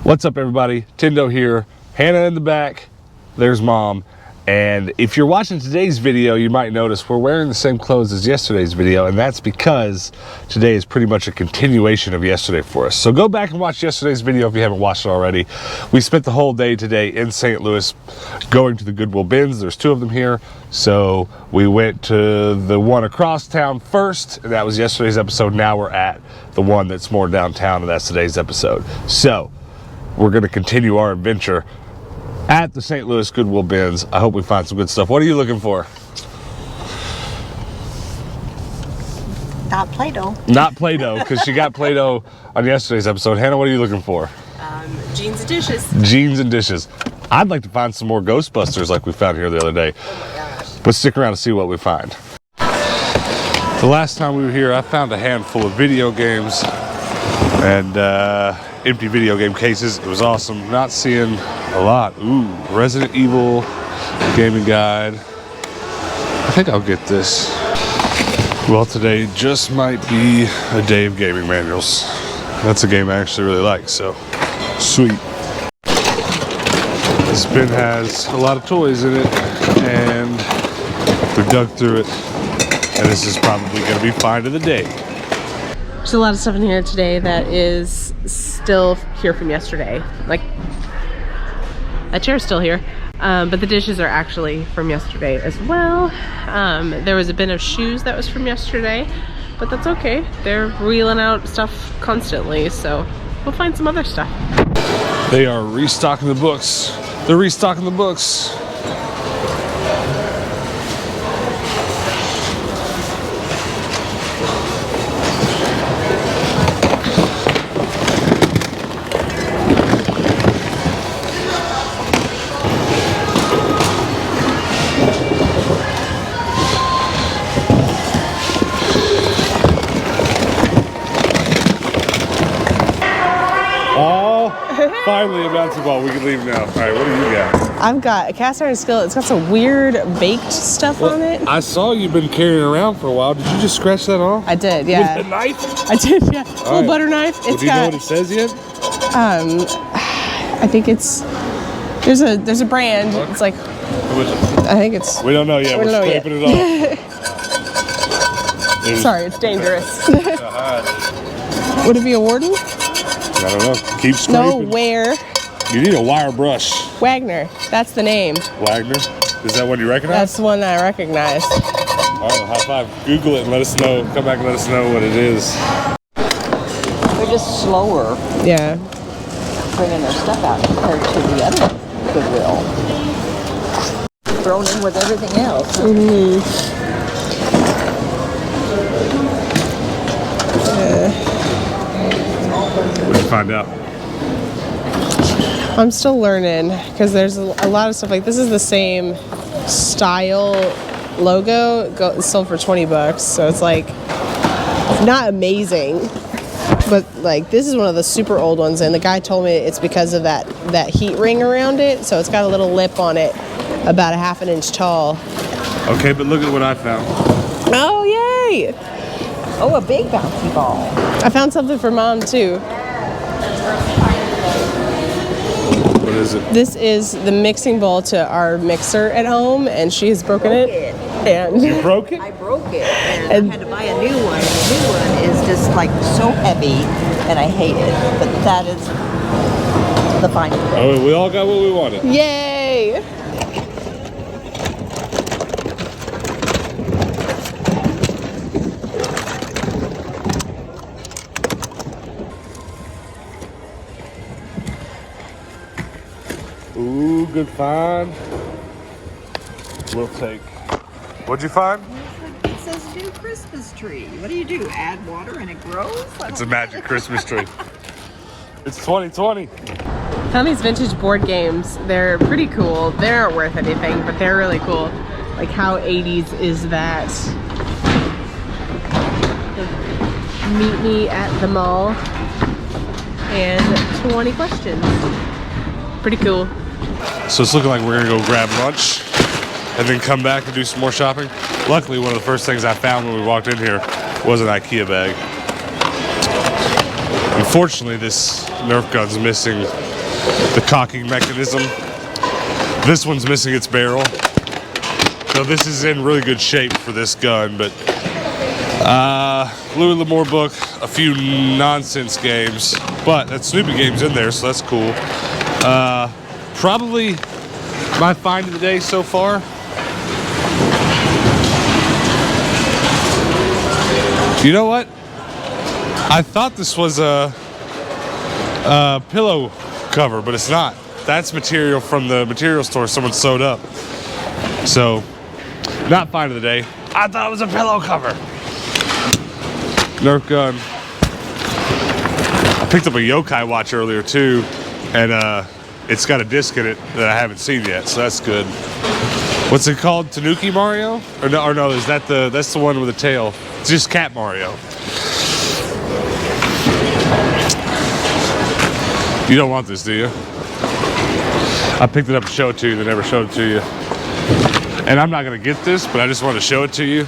What's up, everybody? Tindo here. Hannah in the back. There's Mom. And if you're watching today's video, you might notice we're wearing the same clothes as yesterday's video, and that's because today is pretty much a continuation of yesterday for us. So go back and watch yesterday's video if you haven't watched it already. We spent the whole day today in St. Louis going to the Goodwill bins. There's two of them here. So we went to the one across town first, and that was yesterday's episode. Now we're at the one that's more downtown, and that's today's episode. So we're going to continue our adventure at the St. Louis Goodwill bins. I hope we find some good stuff. What are you looking for? Not Play-Doh. Not Play-Doh, because she got Play-Doh on yesterday's episode. Hannah, what are you looking for? Jeans and dishes. Jeans and dishes. I'd like to find some more Ghostbusters like we found here the other day. Oh my gosh. But stick around to see what we find. The last time we were here, I found a handful of video games and empty video game cases. It was awesome. Not seeing a lot. Ooh, Resident Evil gaming guide. I think I'll get this. Well, today just might be a day of gaming manuals. That's a game I actually really like, so sweet. This bin has a lot of toys in it, and we dug through it, and this is probably going to be find of the day. There's a lot of stuff in here today that is still here from yesterday. Like, that chair's still here. But the dishes are actually from yesterday as well. There was a bin of shoes that was from yesterday, but that's okay. They're wheeling out stuff constantly, so we'll find some other stuff. They are restocking the books. They're restocking the books. Finally a bouncy ball. We can leave now. All right, what do you got? I've got a cast iron skillet. It's got some weird baked stuff on it. I saw you've been carrying it around for a while. Did you just scratch that off? I did, yeah. With a knife? I did, yeah. Little butter knife. Well, do you know what it says yet? I think it's there's a brand. What? It's like Who is it? I think it's We don't know yet. We're scraping it off. Sorry, it's dangerous. Would it be a warden? I don't know. Keep scraping. No, where? You need a wire brush. Wagner. That's the name. Wagner? Is that one you recognize? That's the one that I recognize. All right, high five. Google it and let us know. Come back and let us know what it is. They're just slower Yeah. bringing their stuff out compared to the other Goodwill. Thrown in with everything else. What did you find out? I'm still learning because there's a lot of stuff like this is the same style logo. It's sold for 20 bucks, so it's like not amazing, but like this is one of the super old ones, and the guy told me it's because of that heat ring around it, so it's got a little lip on it about a ½ inch tall. Okay, but look at what I found. Oh, yay! Oh, a big bouncy ball. I found something for Mom too. What is it? This is the mixing bowl to our mixer at home, and she has broken it. And You broke it? I broke it, and I had to buy a new one. The new one is just like so heavy, and I hate it. But that is the final thing. Oh, we all got what we wanted. yay! Ooh, good find. We'll take. What'd you find? It says new Christmas tree. What do you do? Add water and it grows? It's a magic Christmas tree. It's 2020. Found these vintage board games. They're pretty cool. They aren't worth anything, but they're really cool. Like, how 80s is that? Meet me at the mall and 20 questions. Pretty cool. So it's looking like we're gonna go grab lunch and then come back and do some more shopping. Luckily, one of the first things I found when we walked in here was an IKEA bag. Unfortunately, this Nerf gun's missing the cocking mechanism. This one's missing its barrel. So this is in really good shape for this gun, but Louis L'Amour book, a few nonsense games, but that Snoopy game's in there, so that's cool. Probably my find of the day so far. You know what? I thought this was a pillow cover, but it's not. That's material from the material store someone sewed up. So, not find of the day. I thought it was a pillow cover. Nerf gun. I picked up a Yokai watch earlier too, and it's got a disc in it that I haven't seen yet, so that's good. What's it called? Tanuki Mario? Or no, is that that's the one with the tail? It's just Cat Mario. You don't want this, do you? I picked it up to show it to you. They never showed it to you. And I'm not going to get this, but I just wanted to show it to you.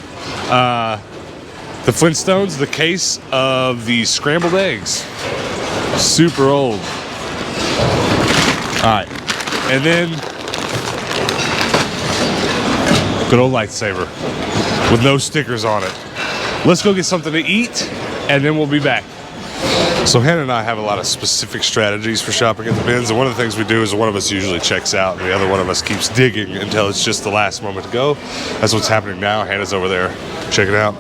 The Flintstones, the case of the scrambled eggs. Super old. All right. And then, good old lightsaber with no stickers on it. Let's go get something to eat, and then we'll be back. So Hannah and I have a lot of specific strategies for shopping at the bins, and one of the things we do is one of us usually checks out, and the other one of us keeps digging until it's just the last moment to go. That's what's happening now. Hannah's over there checking out,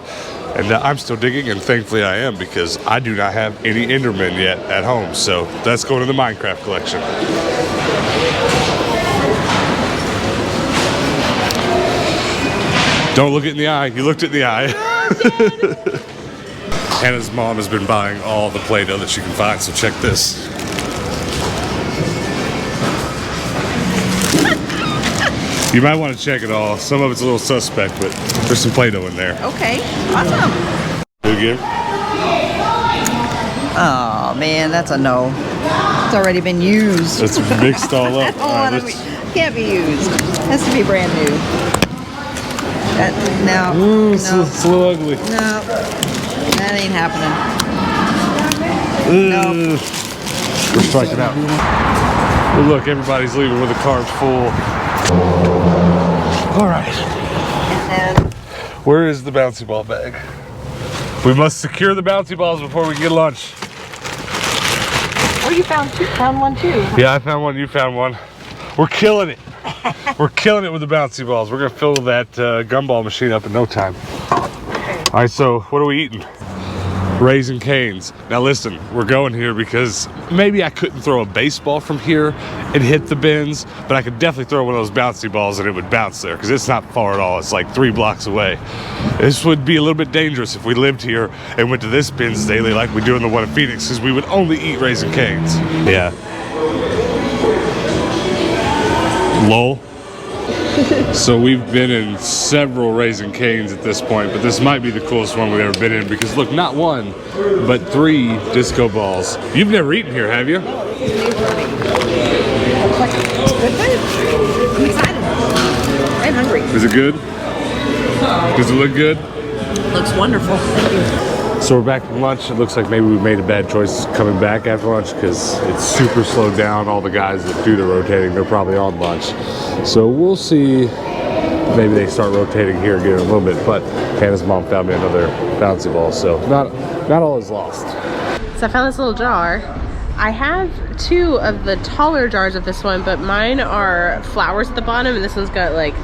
and I'm still digging, and thankfully I am, because I do not have any Endermen yet at home, so that's going in the Minecraft collection. Don't look it in the eye. You looked it in the eye. Hannah's mom has been buying all the Play-Doh that she can find, so check this. You might want to check it all. Some of it's a little suspect, but there's some Play-Doh in there. Okay, awesome. Do it again. Oh man, that's a no. It's already been used. It's mixed all up. Can't be used. Has to be brand new. No. It's a little ugly. No. That ain't happening. No. We're striking out. Well, look, everybody's leaving with the cart full. All right. And then, where is the bouncy ball bag? We must secure the bouncy balls before we get lunch. oh, you found one too. Yeah, I found one. You found one. We're killing it. We're killing it with the bouncy balls. We're gonna fill that gumball machine up in no time. All right, so what are we eating? Raisin Canes. Now listen, we're going here because maybe I couldn't throw a baseball from here and hit the bins, but I could definitely throw one of those bouncy balls and it would bounce there because it's not far at all. It's like 3 blocks away. This would be a little bit dangerous if we lived here and went to this bins daily like we do in the one in Phoenix, because we would only eat Raisin Canes. Yeah. Lol. So we've been in several Raisin Canes at this point, but this might be the coolest one we've ever been in because look, not 1, but 3 disco balls. You've never eaten here, have you? I'm excited. I'm hungry. Is it good? Does it look good? Looks wonderful. Thank you. So we're back from lunch. It looks like maybe we made a bad choice coming back after lunch because it's super slowed down. All the guys that do the rotating, they're probably on lunch. So we'll see. Maybe they start rotating here again in a little bit. But Hannah's mom found me another bouncy ball, so not all is lost. So I found this little jar. I have 2 of the taller jars of this one, but mine are flowers at the bottom, and this one's got like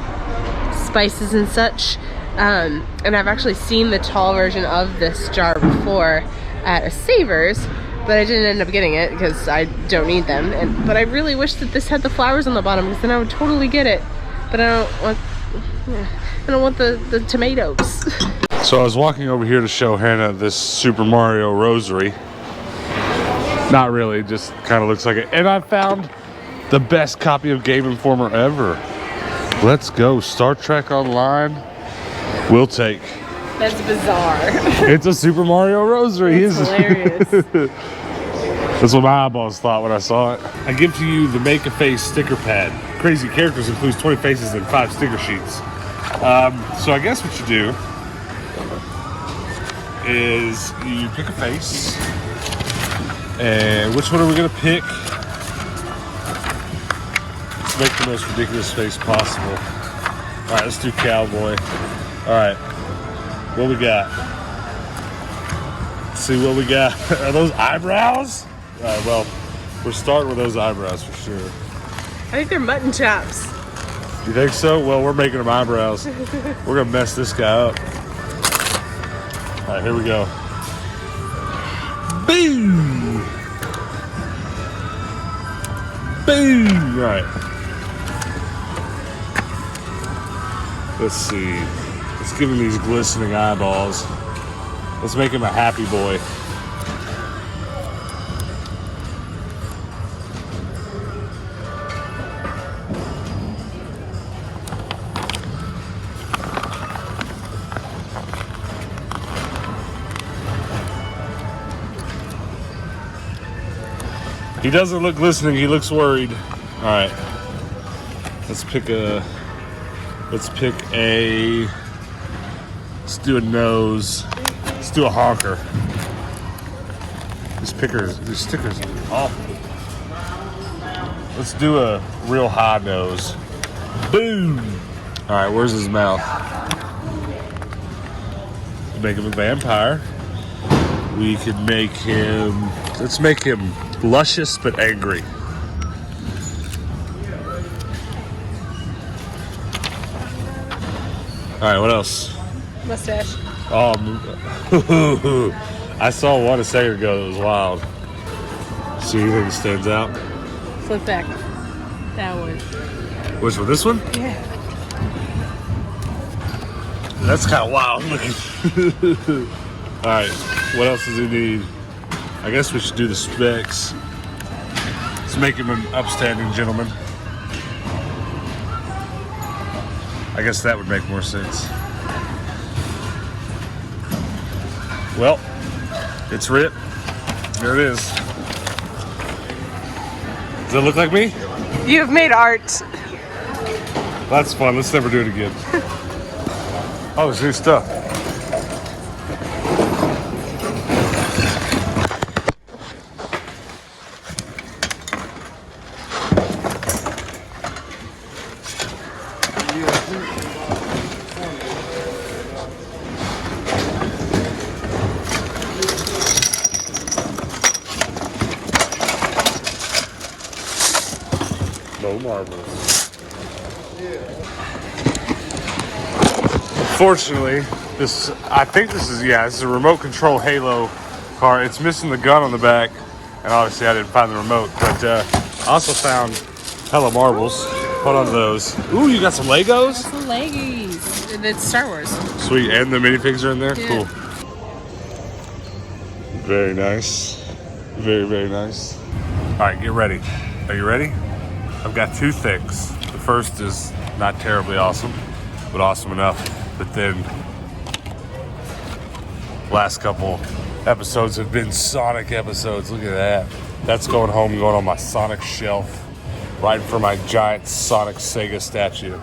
spices and such. And I've actually seen the tall version of this jar before at a Savers, but I didn't end up getting it because I don't need them. But I really wish that this had the flowers on the bottom because then I would totally get it. But I don't want the tomatoes. So I was walking over here to show Hannah this Super Mario rosary. Not really, just kind of looks like it. And I found the best copy of Game Informer ever. Let's go. Star Trek Online. We'll take. That's bizarre. It's a Super Mario rosary. It's hilarious. That's what my eyeballs thought when I saw it. I give to you the Make a Face sticker pad. Crazy Characters includes 20 faces and 5 sticker sheets. So I guess what you do is you pick a face. And which one are we gonna pick? Make the most ridiculous face possible. All right, let's do cowboy. All right, what we got? Let's see what we got. Are those eyebrows? All right, well, we're starting with those eyebrows for sure. I think they're mutton chops. You think so? Well, we're making them eyebrows. We're gonna mess this guy up. All right, here we go. Boom! Boom! All right. Let's see. Let's give him these glistening eyeballs. Let's make him a happy boy. He doesn't look glistening, he looks worried. All right. Let's do a nose. Let's do a honker. These stickers are awful. Let's do a real high nose. Boom! All right, where's his mouth? Make him a vampire. We could make him, let's make him luscious but angry. All right, what else? Mustache. I saw one a second ago that was wild. See anything that stands out? Flip back. That one. Which one? This one? Yeah. That's kind of wild looking. All right, what else does he need? I guess we should do the specs. Let's make him an upstanding gentleman. I guess that would make more sense. Well, it's Rip. There it is. Does it look like me? You have made art. That's fun. Let's never do it again. Oh, there's new stuff. No marbles. Unfortunately, I think this is a remote control Halo car. It's missing the gun on the back, and obviously I didn't find the remote. But I also found hella marbles. Hold on to those. Ooh, you got some Legos? Some Legos. And it's Star Wars. Sweet, and the minifigs are in there? Yeah. Cool. Very nice. Very, very nice. All right, get ready. Are you ready? I've got two things. The first is not terribly awesome, but awesome enough. But then, last couple episodes have been Sonic episodes. Look at that. That's going home and going on my Sonic shelf, right for my giant Sonic Sega statue.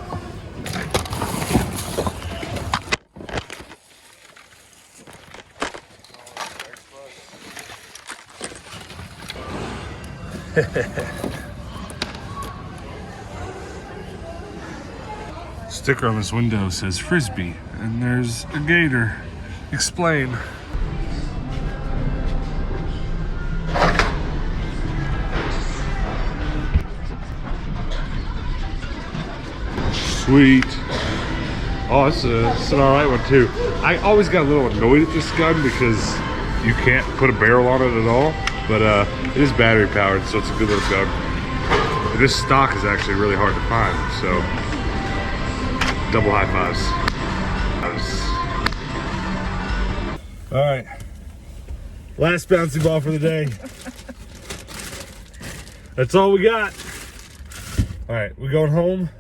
Sticker on this window says Frisbee, and there's a gator. Explain. Sweet. Oh, it's an alright one too. I always got a little annoyed at this gun because you can't put a barrel on it at all, but it is battery powered, so it's a good little gun. And this stock is actually really hard to find, so double high fives. All right, last bouncy ball for the day. That's all we got. All right, we going home?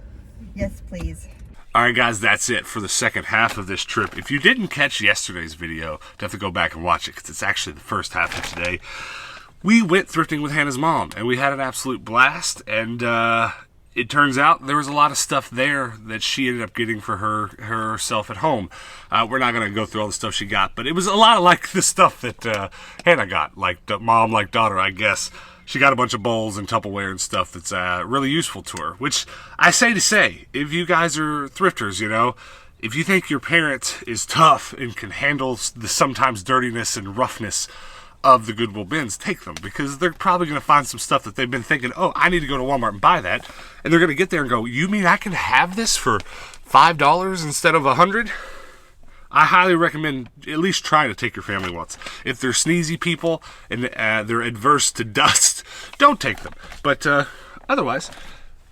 Yes, please. All right, guys, that's it for the second half of this trip. If you didn't catch yesterday's video, you have to go back and watch it because it's actually the first half of today. We went thrifting with Hannah's mom, and we had an absolute blast, and it turns out there was a lot of stuff there that she ended up getting for herself at home. We're not going to go through all the stuff she got, but it was a lot of like the stuff that Hannah got, like mom, like daughter, I guess. she got a bunch of bowls and Tupperware and stuff that's really useful to her. Which I say to say, if you guys are thrifters, you know, if you think your parent is tough and can handle the sometimes dirtiness and roughness of the Goodwill bins, take them, because they're probably going to find some stuff that they've been thinking, oh, I need to go to Walmart and buy that, and they're going to get there and go, you mean I can have this for $5 instead of $100? I highly recommend at least trying to take your family once. If they're sneezy people and they're adverse to dust, don't take them. But otherwise,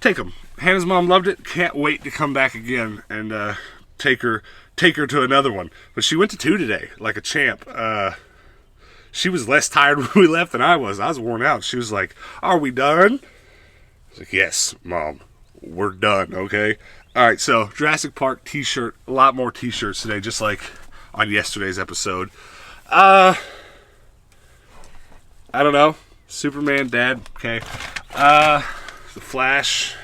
take them. Hannah's mom loved it. Can't wait to come back again and take her to another one. But she went to 2 today, like a champ. She was less tired when we left than I was. I was worn out. She was like, are we done? I was like, yes, Mom, we're done, okay? All right, so Jurassic Park t-shirt, a lot more t-shirts today, just like on yesterday's episode. I don't know. Superman, Dad, okay. The Flash.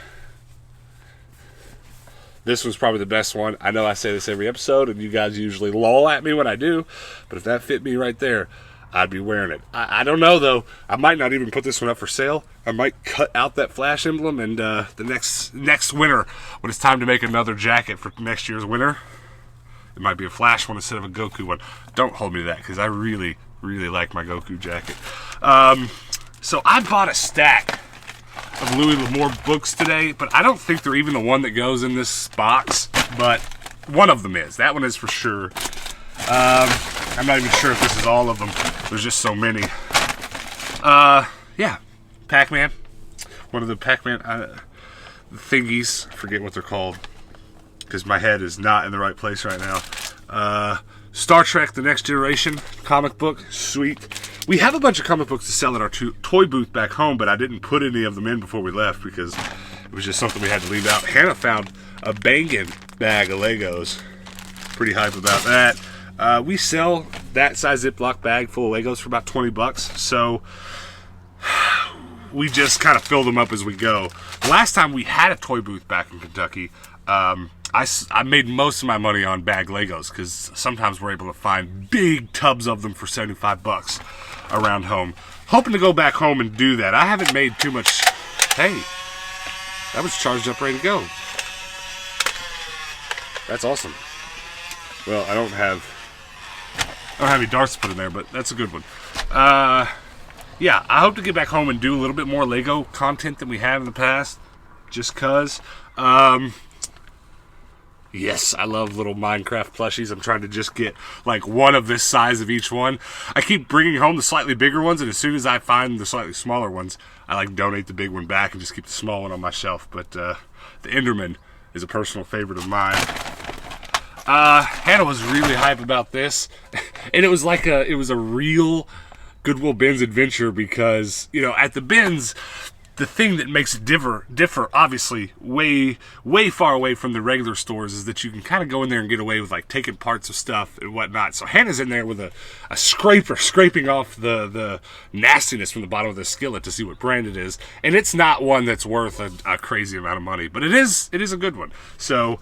This was probably the best one. I know I say this every episode, and you guys usually loll at me when I do, but if that fit me right there, I'd be wearing it. I don't know, though. I might not even put this one up for sale. I might cut out that Flash emblem, and the next winter, when it's time to make another jacket for next year's winter, it might be a Flash one instead of a Goku one. Don't hold me to that, because I really, really like my Goku jacket. So I bought a stack of Louis L'Amour books today, but I don't think they're even the one that goes in this box, but one of them is. That one is for sure. I'm not even sure if this is all of them. There's just so many. Yeah, Pac-Man. One of the Pac-Man thingies. I forget what they're called, because my head is not in the right place right now. Star Trek: The Next Generation comic book. Sweet. We have a bunch of comic books to sell at our toy booth back home, but I didn't put any of them in before we left because it was just something we had to leave out. Hannah found a banging bag of Legos. Pretty hype about that. We sell that size Ziploc bag full of Legos for about $20, so we just kind of fill them up as we go. The last time we had a toy booth back in Kentucky, I made most of my money on bag Legos because sometimes we're able to find big tubs of them for $75 around home. Hoping to go back home and do that. I haven't made too much. Hey, that was charged up, ready to go. That's awesome. Well, I don't have any darts to put in there, but that's a good one. Yeah, I hope to get back home and do a little bit more Lego content than we have in the past, just cause. Yes, I love little Minecraft plushies. I'm trying to just get like one of this size of each one. I keep bringing home the slightly bigger ones, and as soon as I find the slightly smaller ones, I like donate the big one back and just keep the small one on my shelf. But the Enderman is a personal favorite of mine. Hannah was really hype about this, and it was like it was a real Goodwill bins adventure because, you know, at the bins, the thing that makes it differ obviously way far away from the regular stores is that you can kind of go in there and get away with like taking parts of stuff and whatnot. So Hannah's in there with a scraper scraping off the nastiness from the bottom of the skillet to see what brand it is, and it's not one that's worth a crazy amount of money, but it is a good one. So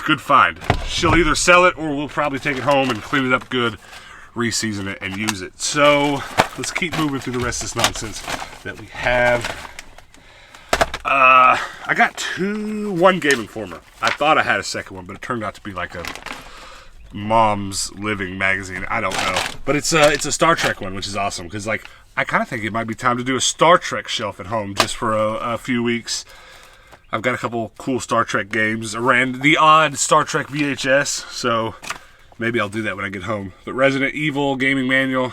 good find. She'll either sell it or we'll probably take it home and clean it up good, re-season it, and use it. So let's keep moving through the rest of this nonsense that we have. I got one Game Informer. I thought I had a second one, but it turned out to be like a Mom's Living magazine. I don't know, but it's a Star Trek one, which is awesome because like I kind of think it might be time to do a Star Trek shelf at home just for a few weeks. I've got a couple cool Star Trek games. I ran the odd Star Trek VHS, so maybe I'll do that when I get home. But Resident Evil gaming manual,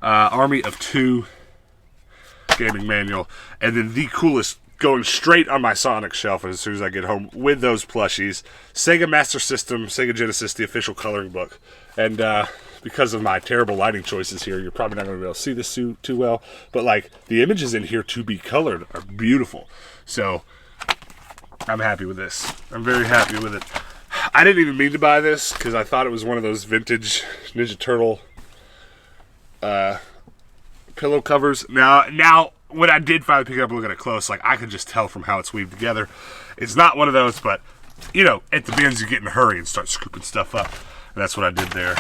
Army of Two gaming manual, and then the coolest, going straight on my Sonic shelf as soon as I get home with those plushies, Sega Master System, Sega Genesis, the official coloring book. And because of my terrible lighting choices here, you're probably not going to be able to see this too well, but like the images in here to be colored are beautiful. So I'm happy with this. I'm very happy with it. I didn't even mean to buy this because I thought it was one of those vintage Ninja Turtle pillow covers. Now, when I did finally pick it up and look at it close, like I could just tell from how it's weaved together. It's not one of those, but you know, at the bins you get in a hurry and start scooping stuff up. that's what I did there.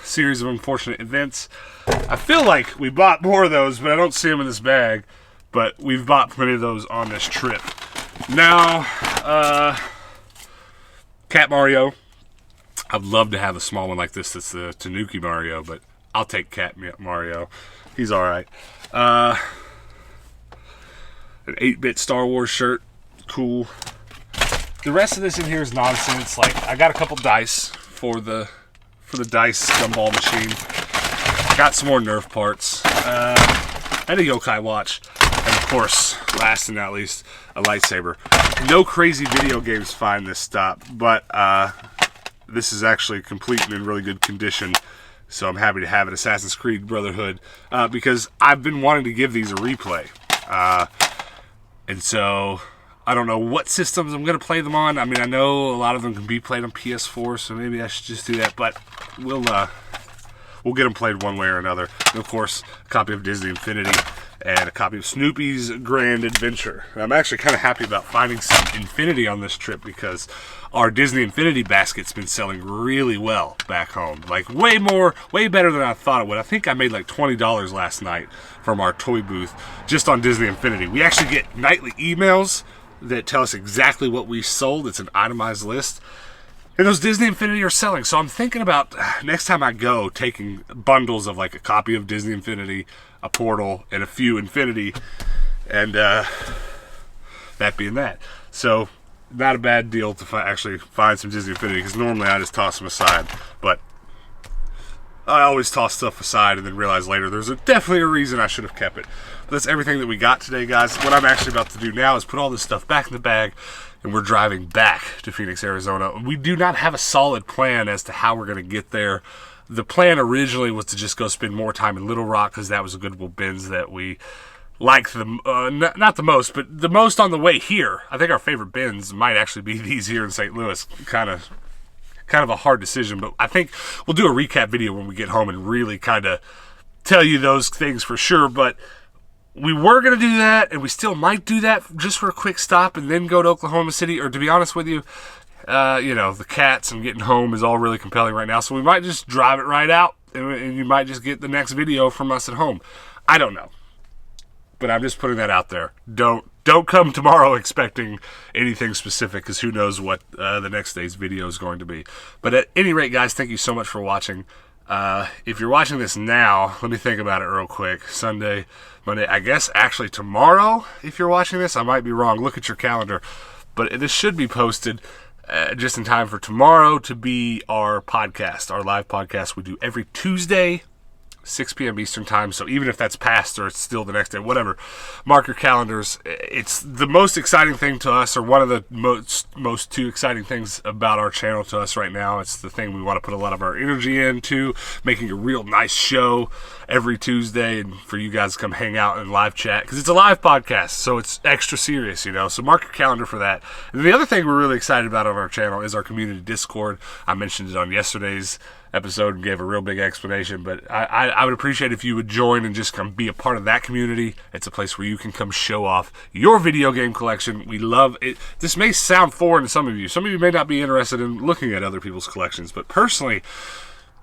Series of unfortunate events. I feel like we bought more of those, but I don't see them in this bag. But we've bought plenty of those on this trip. Now, Cat Mario. I'd love to have a small one like this that's the Tanuki Mario, but I'll take Cat Mario. He's alright. An 8-bit Star Wars shirt. Cool. The rest of this in here is nonsense. Like, I got a couple dice for the dice gumball machine. Got some more Nerf parts. And a yokai watch. And of course, last and not least, a lightsaber. No crazy video games find this stop, but this is actually complete and in really good condition. So I'm happy to have it. Assassin's Creed Brotherhood. Because I've been wanting to give these a replay. And so I don't know what systems I'm going to play them on. I mean, I know a lot of them can be played on PS4, so maybe I should just do that. But we'll get them played one way or another. And of course, a copy of Disney Infinity and a copy of Snoopy's Grand Adventure. And I'm actually kind of happy about finding some Infinity on this trip because our Disney Infinity basket's been selling really well back home. Like way better than I thought it would. I think I made like $20 last night from our toy booth just on Disney Infinity. We actually get nightly emails that tell us exactly what we sold. It's an itemized list. And those Disney Infinity are selling. So I'm thinking about next time I go taking bundles of like a copy of Disney Infinity, a Portal, and a few Infinity. And that being that. So not a bad deal to actually find some Disney Infinity because normally I just toss them aside. But I always toss stuff aside and then realize later there's definitely a reason I should have kept it. But that's everything that we got today, guys. What I'm actually about to do now is put all this stuff back in the bag, and we're driving back to Phoenix, Arizona. We do not have a solid plan as to how we're going to get there. The plan originally was to just go spend more time in Little Rock because that was a Goodwill bins that we liked not the most, but the most on the way here. I think our favorite bins might actually be these here in St. Louis. Kind of a hard decision, but I think we'll do a recap video when we get home and really kind of tell you those things for sure. But we were going to do that, and we still might do that just for a quick stop and then go to Oklahoma City. Or to be honest with you, the cats and getting home is all really compelling right now. So we might just drive it right out, and you might just get the next video from us at home. I don't know. But I'm just putting that out there. Don't come tomorrow expecting anything specific, because who knows what the next day's video is going to be. But at any rate, guys, thank you so much for watching. If you're watching this now, let me think about it real quick. Sunday, Monday, I guess actually tomorrow, if you're watching this, I might be wrong. Look at your calendar. But this should be posted just in time for tomorrow to be our podcast, our live podcast we do every Tuesday, 6 p.m. Eastern time. So even if that's past or it's still the next day, whatever, mark your calendars. It's the most exciting thing to us, or one of the most two exciting things about our channel to us right now. It's the thing we want to put a lot of our energy into, making a real nice show every Tuesday, and for you guys to come hang out and live chat, because it's a live podcast, so it's extra serious, so mark your calendar for that. And the other thing we're really excited about on our channel is our community Discord. I mentioned it on yesterday's episode and gave a real big explanation, but I would appreciate if you would join and just come be a part of that community. It's a place where you can come show off your video game collection. We love it. This may sound foreign to some of you. Some of you may not be interested in looking at other people's collections, but personally,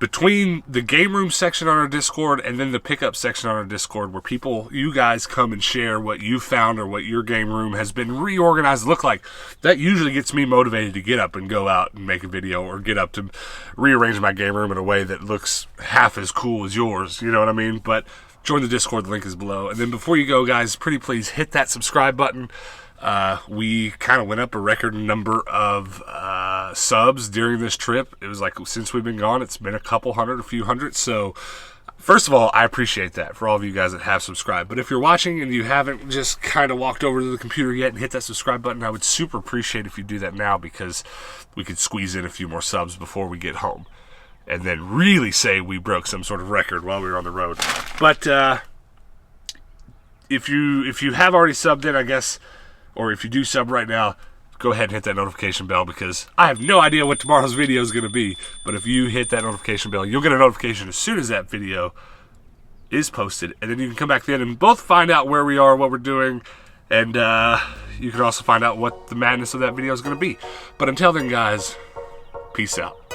between the game room section on our Discord and then the pickup section on our Discord, where you guys come and share what you found or what your game room has been reorganized to look like, that usually gets me motivated to get up and go out and make a video, or get up to rearrange my game room in a way that looks half as cool as yours, you know what I mean? But join the Discord, the link is below. And then before you go, guys, pretty please hit that subscribe button. We kind of went up a record number of subs during this trip. It was like, since we've been gone, it's been a couple hundred, a few hundred. So first of all, I appreciate that for all of you guys that have subscribed. But if you're watching and you haven't just kind of walked over to the computer yet and hit that subscribe button, I would super appreciate if you do that now, because we could squeeze in a few more subs before we get home and then really say we broke some sort of record while we were on the road. But if you have already subbed in, I guess, or if you do sub right now, go ahead and hit that notification bell, because I have no idea what tomorrow's video is going to be. But if you hit that notification bell, you'll get a notification as soon as that video is posted. And then you can come back then and both find out where we are, what we're doing, and you can also find out what the madness of that video is going to be. But until then, guys, peace out.